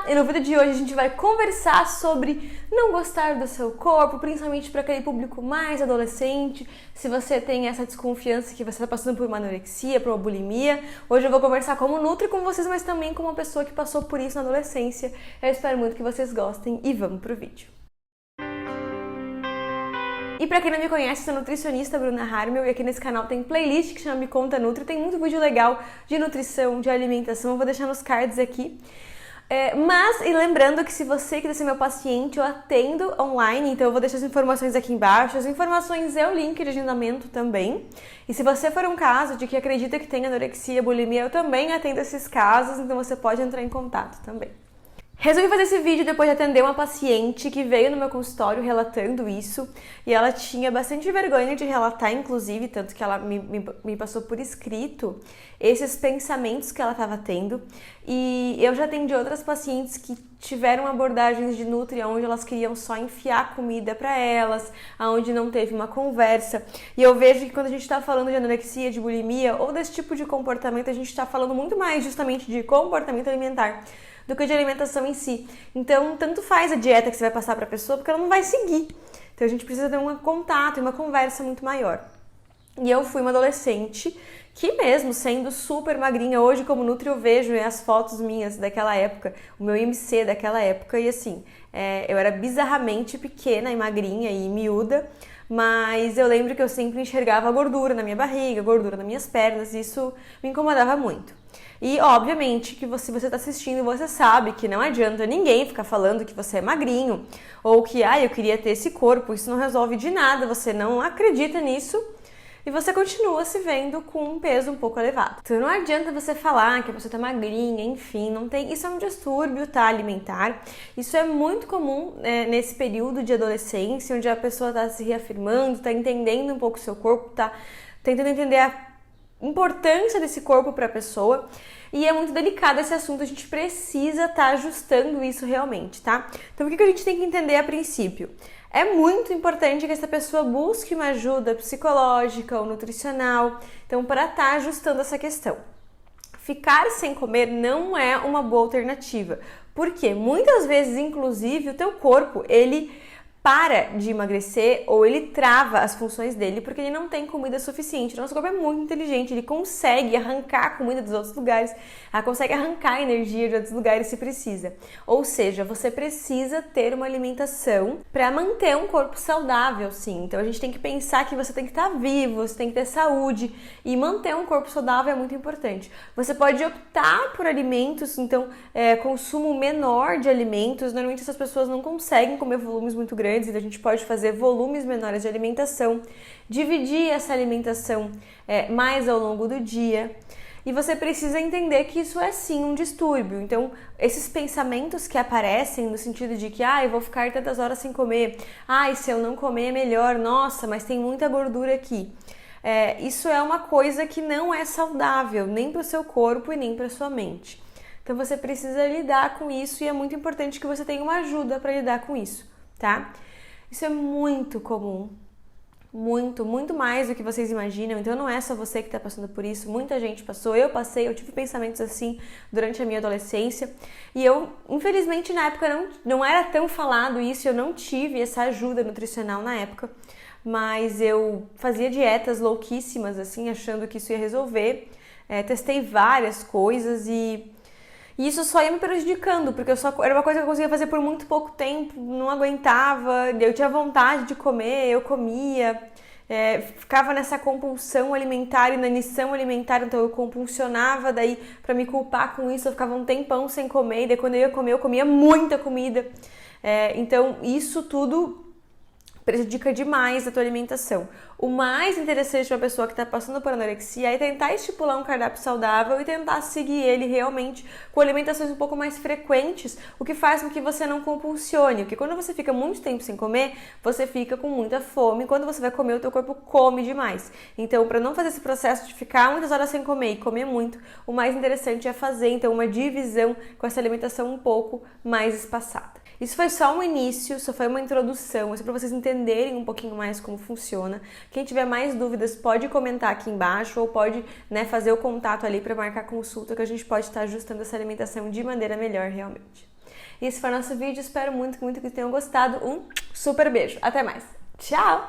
E no vídeo de hoje a gente vai conversar sobre não gostar do seu corpo, principalmente para aquele público mais adolescente, se você tem essa desconfiança que você está passando por uma anorexia, por uma bulimia. Hoje eu vou conversar como nutri com vocês, mas também como uma pessoa que passou por isso na adolescência. Eu espero muito que vocês gostem e vamos pro vídeo. E pra quem não me conhece, eu sou a nutricionista Bruna Harmel e aqui nesse canal tem playlist que chama Me Conta Nutri, tem muito vídeo legal de nutrição, de alimentação, eu vou deixar nos cards aqui. E lembrando que se você quiser ser meu paciente, eu atendo online, então eu vou deixar as informações aqui embaixo, as informações é o link de agendamento também. E se você for um caso de que acredita que tem anorexia, bulimia, eu também atendo esses casos, então você pode entrar em contato também. Resolvi fazer esse vídeo depois de atender uma paciente que veio no meu consultório relatando isso e ela tinha bastante vergonha de relatar, inclusive, tanto que ela me passou por escrito esses pensamentos que ela estava tendo. E eu já atendi outras pacientes que tiveram abordagens de nutri onde elas queriam só enfiar comida para elas, onde não teve uma conversa. E eu vejo que quando a gente está falando de anorexia, de bulimia ou desse tipo de comportamento, a gente está falando muito mais justamente de comportamento alimentar do que de alimentação em si. Então, tanto faz a dieta que você vai passar para a pessoa, porque ela não vai seguir. Então, a gente precisa ter um contato e uma conversa muito maior. E eu fui uma adolescente que mesmo sendo super magrinha, hoje como nutri eu vejo as fotos minhas daquela época, o meu IMC daquela época, e assim, eu era bizarramente pequena e magrinha e miúda, mas eu lembro que eu sempre enxergava gordura na minha barriga, gordura nas minhas pernas, e isso me incomodava muito. E obviamente que se você está assistindo, você sabe que não adianta ninguém ficar falando que você é magrinho ou que eu queria ter esse corpo, isso não resolve de nada, você não acredita nisso e você continua se vendo com um peso um pouco elevado. Então não adianta você falar que a pessoa está magrinha, enfim, não tem. Isso é um distúrbio, tá, alimentar. Isso é muito comum nesse período de adolescência, onde a pessoa está se reafirmando, está entendendo um pouco o seu corpo, está tentando entender a importância desse corpo para a pessoa. E é muito delicado esse assunto, a gente precisa estar ajustando isso realmente, tá? Então o que a gente tem que entender a princípio? É muito importante que essa pessoa busque uma ajuda psicológica ou nutricional, então para estar ajustando essa questão. Ficar sem comer não é uma boa alternativa, porque muitas vezes, inclusive, o teu corpo, ele para de emagrecer ou ele trava as funções dele porque ele não tem comida suficiente. Nosso corpo é muito inteligente, ele consegue arrancar a comida dos outros lugares, consegue arrancar a energia de outros lugares se precisa. Ou seja, você precisa ter uma alimentação para manter um corpo saudável, sim. Então a gente tem que pensar que você tem que estar vivo, você tem que ter saúde e manter um corpo saudável é muito importante. Você pode optar por alimentos, então consumo menor de alimentos. Normalmente essas pessoas não conseguem comer volumes muito grandes, então a gente pode fazer volumes menores de alimentação, dividir essa alimentação mais ao longo do dia. E você precisa entender que isso é sim um distúrbio. Então, esses pensamentos que aparecem no sentido de que eu vou ficar tantas horas sem comer, se eu não comer é melhor, nossa, mas tem muita gordura aqui. Isso é uma coisa que não é saudável, nem para o seu corpo e nem para a sua mente. Então, você precisa lidar com isso e é muito importante que você tenha uma ajuda para lidar com isso, tá? Isso é muito comum, muito mais do que vocês imaginam, então não é só você que está passando por isso, muita gente passou, eu passei, eu tive pensamentos assim durante a minha adolescência e eu, infelizmente na época não era tão falado isso, eu não tive essa ajuda nutricional na época, mas eu fazia dietas louquíssimas assim, achando que isso ia resolver, testei várias coisas e isso só ia me prejudicando, porque era uma coisa que eu conseguia fazer por muito pouco tempo, não aguentava, eu tinha vontade de comer, eu comia, ficava nessa compulsão alimentar e na inanição alimentar, então eu compulsionava, daí para me culpar com isso eu ficava um tempão sem comer, e daí quando eu comia muita comida, então isso tudo prejudica demais a tua alimentação. O mais interessante para uma pessoa que está passando por anorexia é tentar estipular um cardápio saudável e tentar seguir ele realmente com alimentações um pouco mais frequentes, o que faz com que você não compulsione, porque quando você fica muito tempo sem comer, você fica com muita fome, e quando você vai comer, o teu corpo come demais. Então, para não fazer esse processo de ficar muitas horas sem comer e comer muito, o mais interessante é fazer, então, uma divisão com essa alimentação um pouco mais espaçada. Isso foi só um início, só foi uma introdução, isso é para vocês entenderem um pouquinho mais como funciona. Quem tiver mais dúvidas pode comentar aqui embaixo ou pode fazer o contato ali para marcar consulta, que a gente pode estar ajustando essa alimentação de maneira melhor realmente. E esse foi o nosso vídeo, espero muito que tenham gostado. Um super beijo, até mais, tchau!